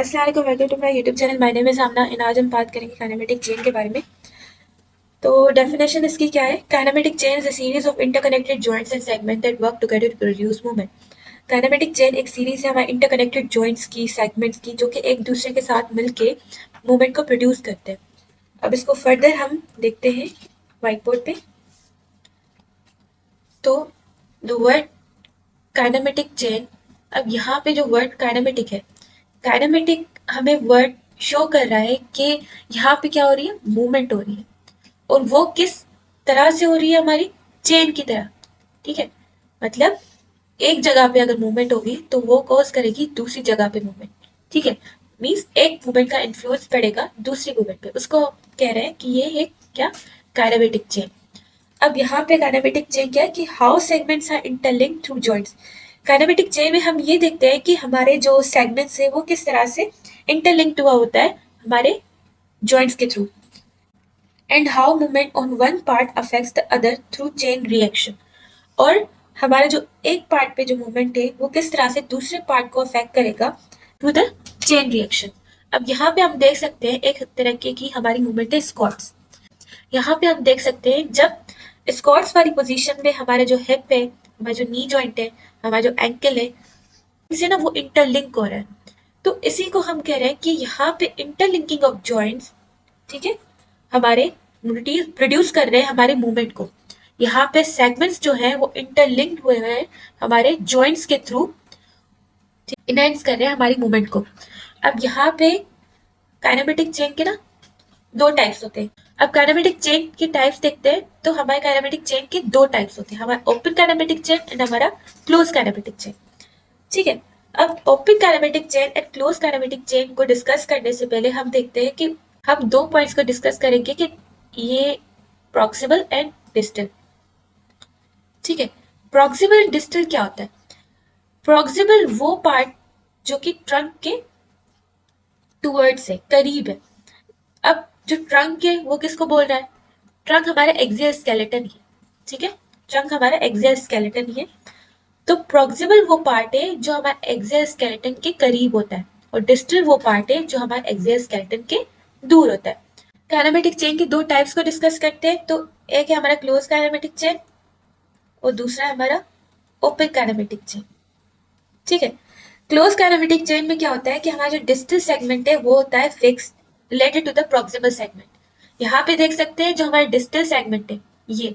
अस्सलाम वालेकुम, welcome to my YouTube channel. My name is Amna and आज हम बात करेंगे काइनेमेटिक चेन के बारे में। तो डेफिनेशन इसकी क्या है? Kinematic chain is a series of interconnected joints and segment that work together to produce movement. Kinematic chain एक सीरीज है हमारे इंटरकनेक्टेड जॉइंट्स की, सेगमेंट्स की, जो कि एक दूसरे के साथ मिलके मूवमेंट को प्रोड्यूस करते हैं। अब इसको फर्दर हम देखते हैं व्हाइट बोर्ड पे। तो द वर्ड काइनेमेटिक चेन, अब यहाँ पे जो वर्ड काइनेमेटिक है, काइनेमेटिक हमें वर्ड शो कर रहा है कि यहाँ पे क्या हो रही है, मूवमेंट हो रही है, और वो किस तरह से हो रही है, हमारी चेन की तरह। ठीक है, मतलब एक जगह पे अगर मूवमेंट होगी तो वो कॉज करेगी दूसरी जगह पे मूवमेंट। ठीक है, मीन्स एक मूवमेंट का इन्फ्लुएंस पड़ेगा दूसरी मूवमेंट पे, उसको कह रहे हैं कि ये एक क्या, काइनेमेटिक चेन। अब यहाँ पे काइनेमेटिक चेन क्या है कि how segments are interlinked through joints. Kinematic chain में हम ये देखते हैं कि हमारे जो सेगमेंट्स है वो किस तरह से इंटरलिंक्ड हुआ होता है हमारे जॉइंट्स के through, and how movement on one part affects the other through chain reaction. और हमारे जो एक पार्ट पे जो मूवमेंट है वो किस तरह से दूसरे पार्ट को अफेक्ट करेगा थ्रू द चेन रिएक्शन। अब यहाँ पे हम देख सकते हैं एक तरीके की हमारी मूवमेंट है स्क्वाट्स। यहाँ पे हम देख सकते हैं जब स्क्वाट्स वाली पोजीशन में हमारे जो हिप है, हमारा जो नी जॉइंट है, हमारा जो एंकल है, इसे ना वो इंटरलिंक हो रहा है। तो इसी को हम कह रहे हैं कि यहाँ पे इंटरलिंकिंग ऑफ जॉइंट्स, ठीक है, हमारे प्रोड्यूस कर रहे हैं हमारे मूवमेंट को। यहाँ पे सेगमेंट्स जो हैं वो इंटरलिंक्ड हुए हैं हमारे जॉइंट्स के थ्रू, इनहेंस कर रहे हैं हमारी मूवमेंट को। अब यहाँ पे काइनेमेटिक चेन के ना दो टाइप्स होते हैं। अब काइनेमेटिक चेन के टाइप्स देखते हैं तो हमारे काइनेमेटिक चेन के दो टाइप्स होते हैं, हमारा ओपन काइनेमेटिक चेन एंड हमारा क्लोज काइनेमेटिक चेन। ठीक है, अब open kinematic chain and close kinematic chain को डिस्कस करने से पहले हम देखते हैं कि हम दो पॉइंट्स को डिस्कस करेंगे कि ये प्रॉक्सिमल एंड डिस्टल। ठीक है, प्रॉक्सिमल डिस्टल क्या होता है? प्रॉक्सिमल वो पार्ट जो कि ट्रंक के टूवर्ड्स है, करीब है। अब जो ट्रंक है वो किसको बोल रहा है? ट्रंक हमारा एक्सियल स्केलेटन ही है। ठीक है, ट्रंक हमारा एक्सियल स्केलेटन ही है। तो प्रॉक्सिमल वो पार्ट है जो हमारे एक्सियल स्केलेटन के करीब होता है, और डिस्टल वो पार्ट है जो हमारे एक्सियल स्केलेटन के दूर होता है। काइनेमेटिक चेन के दो टाइप्स को डिस्कस करते हैं। तो एक है हमारा क्लोज काइनेमेटिक चेन और दूसरा है हमारा ओपन काइनेमेटिक चेन। ठीक है, क्लोज काइनेमेटिक चेन में क्या होता है कि हमारा जो डिस्टल सेगमेंट है वो होता है fix related to the proximal segment. यहाँ पे देख सकते हैं जो हमारा डिस्टल सेगमेंट है, ये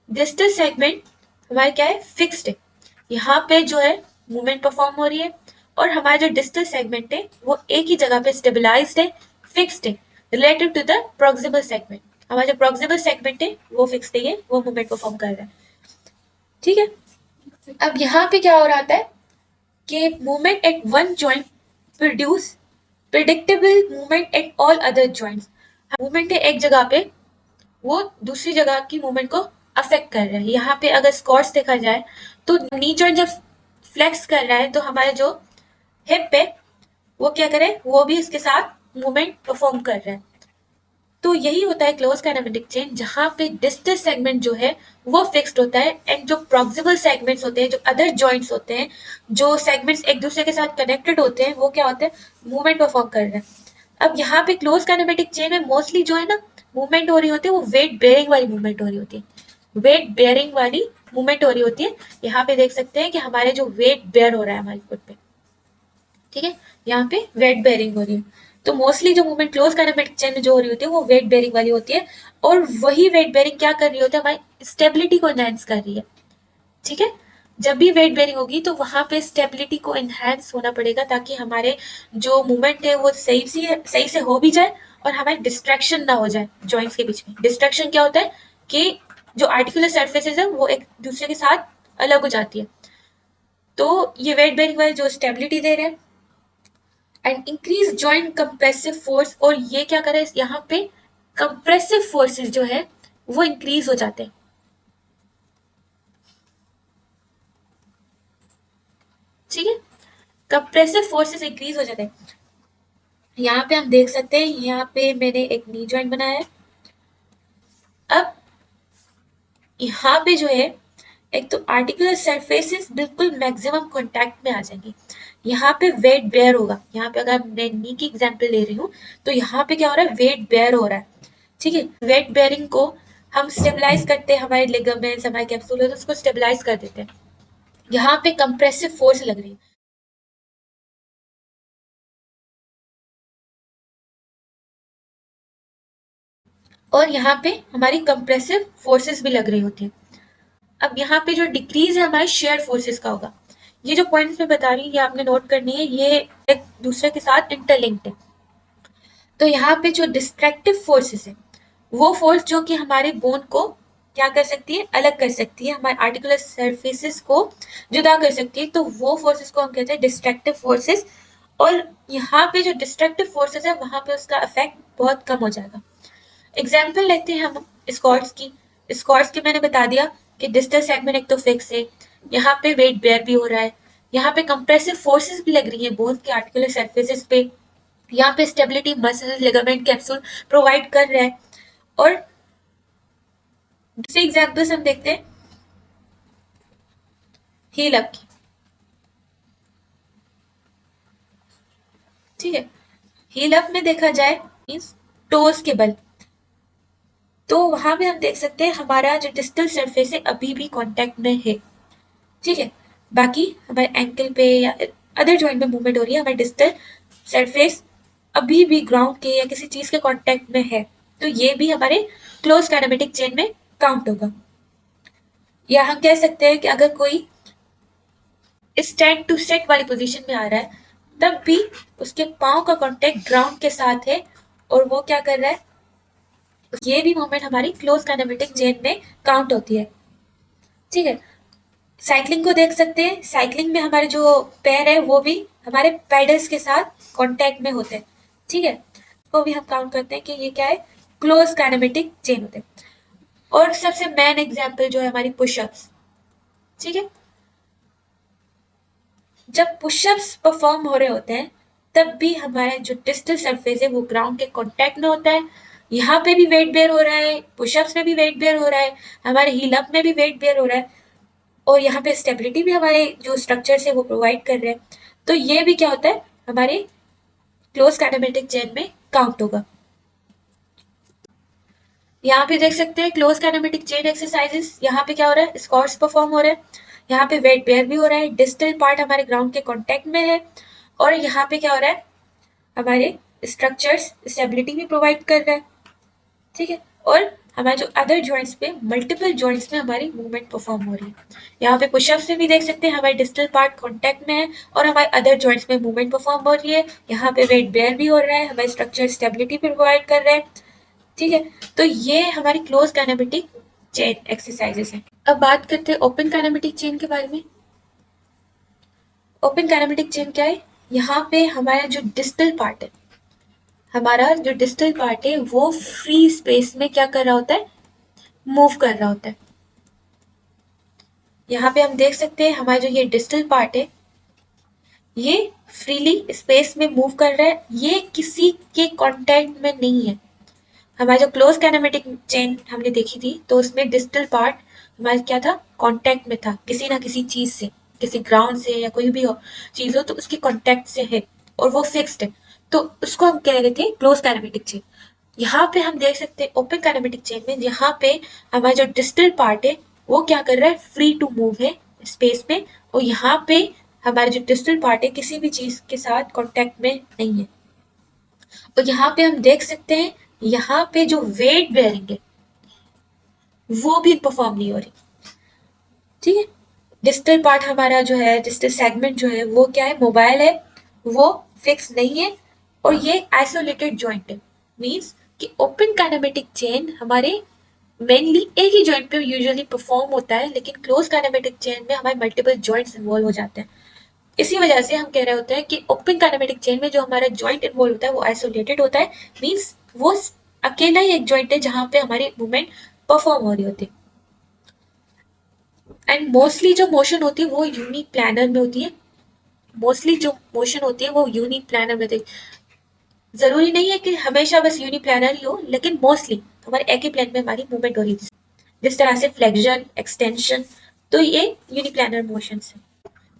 डिस्टल सेगमेंट हमारा क्या है, फिक्स्ड है। यहाँ पे जो है मूवमेंट परफॉर्म हो रही है, और हमारा जो डिस्टल सेगमेंट है वो एक ही जगह पे स्टेबलाइज्ड है, फिक्स्ड है, related to the proximal segment. हमारा जो प्रॉक्सिमल सेगमेंट है वो फिक्स्ड है, वो मूवमेंट परफॉर्म कर रहा है। ठीक है, अब यहाँ पे क्या हो रहा है कि movement at one joint produce predictable movement at all other joints. Movement है एक जगह पे, वो दूसरी जगह की मूवमेंट को अफेक्ट कर रहा है। यहाँ पे अगर स्क्वाट्स देखा जाए तो नी जॉइंट जब फ्लेक्स कर रहा है तो हमारे जो हिप है वो क्या करे, वो भी इसके साथ मूवमेंट परफॉर्म कर रहा है। तो यही होता है क्लोज काइनेमेटिक चेन, जहाँ पे डिस्टल सेगमेंट जो है वो फिक्स्ड होता है, एंड जो प्रॉक्सिमल सेगमेंट्स होते हैं, जो अदर जॉइंट्स होते हैं, जो सेगमेंट्स एक दूसरे के साथ कनेक्टेड होते हैं, वो क्या होते हैं, मूवमेंट परफॉर्म कर रहे हैं। अब यहाँ पे क्लोज काइनेमेटिक चेन में मोस्टली जो है ना मूवमेंट हो रही होती है वो वेट बेयरिंग वाली मूवमेंट हो रही होती है, वेट बेयरिंग वाली मूवमेंट हो रही होती है। यहाँ पे देख सकते हैं कि हमारे जो वेट बेयर हो रहा है हमारी फुट पे, ठीक है, यहाँ पे वेट बेयरिंग हो रही है। तो मोस्टली जो मूवमेंट क्लोज काइनेमेटिक चेन में जो हो रही होती है वो वेट बेयरिंग वाली होती है, और वही वेट बेयरिंग क्या कर रही होती है, हमारी स्टेबिलिटी को एनहांस कर रही है। ठीक है, जब भी वेट बेयरिंग होगी तो वहां पे स्टेबिलिटी को एनहांस होना पड़ेगा, ताकि हमारे जो मूवमेंट है वो सही से हो भी जाए, और हमारे डिस्ट्रैक्शन ना हो जाए जॉइंट्स के बीच में। डिस्ट्रैक्शन क्या होता है कि जो आर्टिकुलर सर्फेसेस है वो एक दूसरे के साथ अलग हो जाती है। तो ये वेट बेयरिंग वाले जो स्टेबिलिटी दे रहे हैं, and increase joint compressive force, और ये क्या करे, यहाँ पे कंप्रेसिव फोर्सेस जो है वो इंक्रीज हो जाते हैं। ठीक है, कंप्रेसिव फोर्सेस इंक्रीज हो जाते हैं। यहाँ पे हम देख सकते हैं, यहाँ पे मैंने एक नी जॉइंट बनाया है। अब यहाँ पे जो है एक तो आर्टिकुलर सरफेसेस बिल्कुल मैक्सिमम कांटेक्ट में आ जाएंगी। यहाँ पे वेट बेयर होगा। यहाँ पे अगर मैं नी की एग्जाम्पल ले रही हूँ तो यहाँ पे क्या हो रहा है, वेट बेयर हो रहा है। ठीक है, वेट बेयरिंग को हम स्टेबलाइज करते हैं, हमारे लिगामेंट्स, हमारे कैप्सूल तो उसको स्टेबलाइज कर देते हैं। यहाँ पे कंप्रेसिव फोर्स लग रही है, और यहाँ पे हमारी कंप्रेसिव फोर्सेस भी लग रही होती है। अब यहाँ पे जो डिक्रीज है हमारे शेयर फोर्सेस का होगा। ये जो पॉइंट्स मैं बता रही हूँ ये आपने नोट करनी है, ये एक दूसरे के साथ इंटरलिंक्ड है। तो यहाँ पे जो डिस्ट्रैक्टिव फोर्सेस है, वो फोर्स जो कि हमारे बोन को क्या कर सकती है, अलग कर सकती है, हमारे आर्टिकुलर सरफेसेस को जुदा कर सकती है, तो वो फोर्सेस को हम कहते हैं डिस्ट्रैक्टिव फोर्सेस। और यहाँ पे जो डिस्ट्रक्टिव फोर्सेस है वहां पे उसका इफेक्ट बहुत कम हो जाएगा। एग्जाम्पल लेते हैं हम स्क्वाट्स की। स्क्वाट्स की मैंने बता दिया कि डिस्टल सेगमेंट एक तो फिक्स है, यहाँ पे वेट बेयर भी हो रहा है, यहाँ पे कंप्रेसिव फोर्सेस भी लग रही है बोन के आर्टिकुलर सरफेसेस पे, यहाँ पे stability muscle ligament capsule provide कर रहा है। और दूसरे एग्जाम्पल्स हम देखते हैं हील अप की। ठीक है, हील अप में देखा जाए मीन्स टोज के बल, तो वहां पे हम देख सकते हैं हमारा जो डिस्टल सरफेस है अभी भी कांटेक्ट में है। ठीक है, बाकी हमारे एंकल पे या अदर जॉइंट में मूवमेंट हो रही है, हमारे डिस्टल सरफेस अभी भी ग्राउंड के या किसी चीज के कांटेक्ट में है, तो ये भी हमारे क्लोज काइनेमेटिक चेन में काउंट होगा। या हम कह सकते हैं कि अगर कोई स्टैंड टू सेट वाली पोजीशन में आ रहा है तब भी उसके पाँव का कांटेक्ट ग्राउंड के साथ है, और वो क्या कर रहा है, ये भी मूवमेंट हमारी क्लोज काइनेमेटिक चेन में काउंट होती है। ठीक है, साइकिलिंग को देख सकते हैं, साइकिलिंग में हमारे जो पैर है वो भी हमारे पैडल्स के साथ कांटेक्ट में होते हैं। ठीक है, तो भी हम काउंट करते हैं कि ये क्या है, क्लोज काइनेमेटिक चेन होते हैं। और सबसे मेन एग्जांपल जो है हमारी पुशअप्स। ठीक है, जब पुशअप्स परफॉर्म हो रहे होते हैं तब भी हमारा जो डिस्टल सरफेस है वो ग्राउंड के कांटेक्ट में होता है। यहाँ पे भी वेट बेयर हो रहा है, पुशअप्स में भी वेट बेयर हो रहा है, हमारे हील अप में भी वेट बेयर हो रहा है, और यहाँ पे स्टेबिलिटी भी हमारे जो स्ट्रक्चर्स है वो प्रोवाइड कर रहे हैं। तो ये भी क्या होता है, हमारे क्लोज काइनेमेटिक चेन में काउंट होगा। यहाँ पे देख सकते हैं क्लोज काइनेमेटिक चेन एक्सरसाइजेस। यहाँ पे क्या हो रहा है, स्क्वाट्स परफॉर्म हो रहे हैं, यहाँ पे वेट बेयर भी हो रहा है, डिस्टल पार्ट हमारे ग्राउंड के कांटेक्ट में है, और यहाँ पे क्या हो रहा है, हमारे स्ट्रक्चर्स स्टेबिलिटी भी प्रोवाइड कर रहा है। ठीक है, और हमारे जो अदर जॉइंट्स पे मल्टीपल जॉइंट्स में हमारी मूवमेंट परफॉर्म हो रही है। यहाँ पे पुशअप्स में भी देख सकते हैं हमारे डिस्टल पार्ट कांटेक्ट में है और हमारे अदर जॉइंट्स में मूवमेंट परफॉर्म हो रही है। यहाँ पे वेट बेयर भी हो रहा है, हमारे स्ट्रक्चर स्टेबिलिटी भी प्रोवाइड कर रहा है। ठीक है, तो ये हमारी क्लोज काइनेमेटिक चेन एक्सरसाइजेस हैं। अब बात करते हैं ओपन काइनेमेटिक चेन के बारे में। ओपन काइनेमेटिक चेन क्या है, यहाँ पे हमारा जो डिस्टल पार्ट है, हमारा जो डिस्टल पार्ट है वो फ्री स्पेस में क्या कर रहा होता है, मूव कर रहा होता है। यहाँ पे हम देख सकते हैं हमारा जो ये डिस्टल पार्ट है ये फ्रीली स्पेस में मूव कर रहा है, ये किसी के कांटेक्ट में नहीं है। हमारा जो क्लोज काइनेमेटिक चेन हमने देखी थी तो उसमें डिस्टल पार्ट हमारा क्या था, कांटेक्ट में था किसी ना किसी चीज से, किसी ग्राउंड से या कोई भी चीज हो तो उसके कांटेक्ट से है और वो फिक्स्ड है, तो उसको हम कह रहे थे क्लोज काइनेमेटिक चेन। यहाँ पे हम देख सकते हैं ओपन काइनेमेटिक चेन में यहाँ पे हमारा जो डिस्टल पार्ट है वो क्या कर रहा है, फ्री टू मूव है स्पेस में, और यहाँ पे हमारा जो डिस्टल पार्ट है किसी भी चीज के साथ कांटेक्ट में नहीं है। और यहाँ पे हम देख सकते हैं यहाँ पे जो वेट बेयरिंग है वो भी परफॉर्म नहीं हो रही। ठीक है, डिस्टल पार्ट हमारा जो है, डिस्टल सेगमेंट जो है वो क्या है, मोबाइल है, वो फिक्स नहीं है, और ये आइसोलेटेड जॉइंट है। मीन्स कि ओपन काइनेमेटिक चेन हमारे मेनली एक ही जॉइंट पे यूजुअली परफॉर्म होता है, लेकिन क्लोज काइनेमेटिक चेन में हमारे मल्टीपल जॉइंट्स इन्वॉल्व हो जाते हैं। इसी वजह से हम कह रहे होते हैं कि ओपन काइनेमेटिक चेन में जो हमारा जॉइंट इन्वॉल्व होता है वो आइसोलेटेड होता है। मीन्स वो अकेला ही एक जॉइंट है जहाँ पे हमारी मूवमेंट परफॉर्म हो रही होती है। एंड मोस्टली जो मोशन होती है वो यूनी प्लानर में होती है। मोस्टली जो मोशन होती है वो यूनी प्लानर में होती है। जरूरी नहीं है कि हमेशा बस यूनी प्लानर ही हो, लेकिन मोस्टली हमारे एक ही प्लेन में हमारी मूवमेंट हो रही थी, जिस तरह से फ्लेक्शन, एक्सटेंशन, तो ये यूनी प्लानर मोशन है।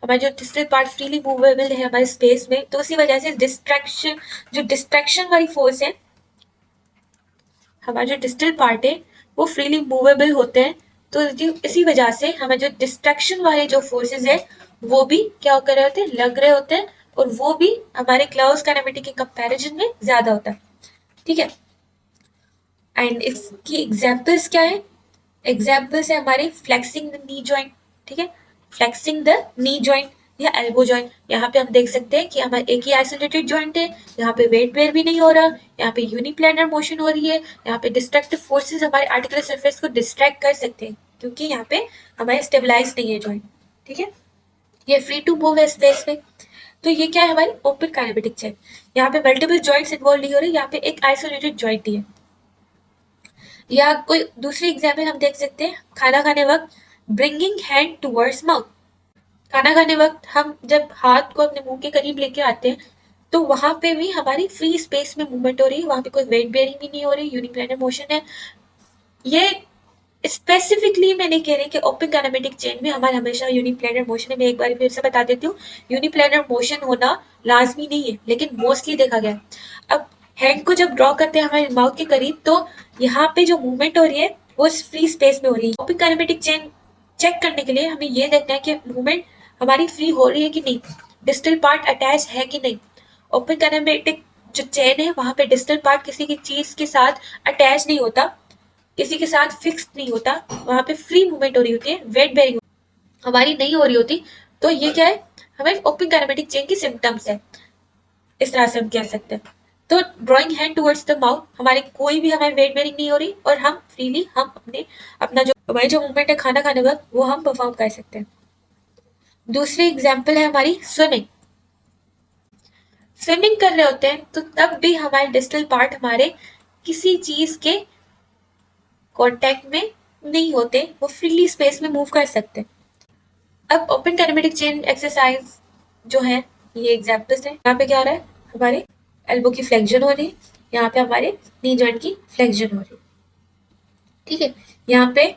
हमारा जो डिस्टल पार्ट फ्रीली मूवेबल है हमारे स्पेस में, तो उसी वजह से डिस्ट्रैक्शन वाली फोर्स है, हमारा जो डिस्टल पार्ट है वो फ्रीली मूवेबल होते हैं। तो इसी वजह से हमें जो डिस्ट्रैक्शन वाले जो फोर्सेस है वो भी क्या कर रहे होते हैं, लग रहे होते हैं, और वो भी हमारे क्लाउस काइनेमेटिक के कंपैरिजन में ज्यादा होता है। ठीक है, एंड इसकी एग्जाम्पल्स क्या है? एग्जाम्पल्स है हमारे फ्लेक्सिंग द नी जॉइंट। ठीक है, फ्लेक्सिंग द नी जॉइंट या एल्बो जॉइंट। यहाँ पे हम देख सकते हैं कि हमारे एक ही आइसोलेटेड जॉइंट है, यहाँ पे वेट बेयर भी नहीं हो रहा, यहाँ पे यूनिप्लैनर मोशन हो रही है, यहाँ पे डिस्ट्रक्टिव फोर्सेस हमारे आर्टिकुलर सरफेस को डिस्ट्रैक्ट कर सकते हैं क्योंकि यहाँ पे हमारे स्टेबलाइज नहीं है जॉइंट। ठीक है, ये फ्री टू मूव है स्पेस में। तो ये क्या है, हमारी ओपन काइनेमेटिक चेन। यहाँ पे मल्टीपल जॉइंट्स इन्वॉल्व नहीं हो रहे, यहाँ पे एक आइसोलेटेड जॉइंट ही है। या कोई दूसरी एग्जाम्पल हम देख सकते हैं, खाना खाने वक्त ब्रिंगिंग हैंड टूवर्ड्स माउथ। खाना खाने वक्त हम जब हाथ को अपने मुंह के करीब लेके आते हैं तो वहां पे भी हमारी फ्री स्पेस में मूवमेंट हो रही है, वहां पे कोई वेट बेयरिंग भी नहीं हो रही, यूनिप्लैनर मोशन है। ये स्पेसिफिकली मैं नहीं कह रही कि ओपन काइनेमेटिक चेन में हमारा हमेशा यूनिप्लैनर मोशन है। मैं एक बार फिर से बता देती हूँ, यूनिप्लैनर मोशन होना लाजमी नहीं है लेकिन मोस्टली देखा गया है। अब हैंड को जब ड्रॉ करते हैं हमारे माउथ के करीब तो यहाँ पे जो मूवमेंट हो रही है वो फ्री स्पेस में हो रही है। ओपन काइनेमेटिक चेन चेक करने के लिए हमें ये देखना है कि मूवमेंट हमारी फ्री हो रही है कि नहीं, डिस्टल पार्ट अटैच है कि नहीं। ओपन काइनेमेटिक जो चेन है वहां पे डिस्टल पार्ट किसी की चीज के साथ अटैच नहीं होता, किसी के साथ फिक्स नहीं होता, वहां पे फ्री मूवमेंट हो रही होती है, वेट बेरिंग हमारी नहीं हो रही होती। तो ये क्या है, हमें ओपन काइनेमेटिक चेन की सिम्टम्स है, इस तरह से हम कह सकते हैं। तो drawing hand towards the mouth, हमारे कोई भी हमारी वेट बेरिंग नहीं हो रही और हम फ्रीली हम अपना जो हमारी जो मूवमेंट है खाना खाने वक्त वो हम परफॉर्म कर सकते हैं। दूसरी एग्जाम्पल है हमारी स्विमिंग। स्विमिंग कर रहे होते हैं तो तब भी हमारे डिस्टल पार्ट हमारे किसी चीज के कांटेक्ट में नहीं होते, वो फ्रीली स्पेस में मूव कर सकते हैं। अब ओपन काइनेमेटिक चेन एक्सरसाइज जो है, ये एग्जाम्पल्स है। यहाँ पे क्या हो रहा है, हमारे एल्बो की फ्लेक्शन हो रही है, यहाँ पे हमारे नी जॉइंट की फ्लेक्शन हो रही है। ठीक है, यहाँ पे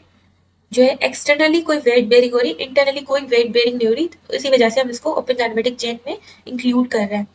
जो है एक्सटर्नली कोई वेट बेरिंग हो रही, इंटरनली कोई वेट बेरिंग नहीं हो रही, तो इसी वजह से हम इसको ओपन काइनेमेटिक चेन में इंक्लूड कर रहे हैं।